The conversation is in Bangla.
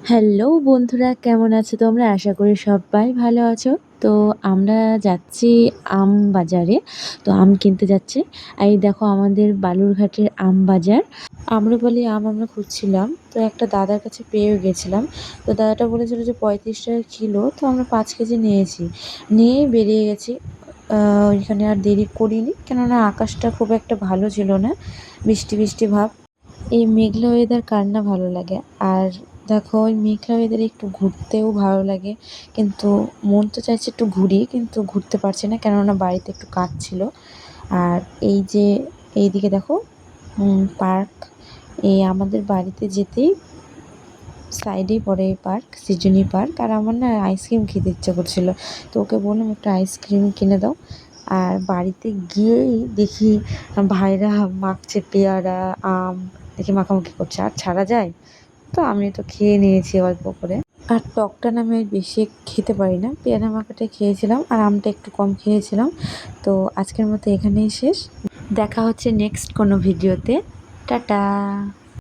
হ্যালো বন্ধুরা, কেমন আছো তোমরা? আশা করি সবাই ভালো আছো। তো আমরা যাচ্ছি আম বাজারে। তো আম কিনতে যাচ্ছি। এই দেখো আমাদের বালুরঘাটের আম বাজার। আম্রপালি আম আমরা খুঁজছিলাম। তো একটা দাদার কাছে পেয়েও গেছিলাম। তো দাদাটা বলেছিল যে 35 টাকা কিলো। তো আমরা 5 কেজি নিয়েছি। নিয়েই বেরিয়ে গেছি। ওইখানে আর দেরি করিনি, কেননা আকাশটা খুব একটা ভালো ছিল না, বৃষ্টি বৃষ্টি ভাব। এই মেঘলা ওয়েদার কার না ভালো লাগে। আর দেখো ওই মেঘলা ওয়েদারে একটু ঘুরতেও ভালো লাগে, কিন্তু মন তো চাইছে একটু ঘুরি, কিন্তু ঘুরতে পারছি না, কেননা বাড়িতে একটু কাজ ছিল। আর এই যে এইদিকে দেখো পার্ক, এই আমাদের বাড়িতে যেতেই সাইডেই পড়ে এই পার্ক, সৃজনী পার্ক। আর আমার না আইসক্রিম খেতে ইচ্ছা করছিল, তো ওকে বললাম একটা আইসক্রিম কিনে দাও। আর বাড়িতে গিয়েই দেখি ভাইরা মাখছে পেয়ারা, আম, দেখি মাখামাখি করছে। আর ছাড়া যায়? তো আমি তো খেয়ে নিয়েছি অল্প করে। আর টকটা না আমি বেশি খেতে পারি না, পেয়ারা মাখাটা খেয়েছিলাম আর আমটা একটু কম খেয়েছিলাম। তো আজকের মতো এখানেই শেষ। দেখা হচ্ছে নেক্সট কোনো ভিডিওতে। টাটা।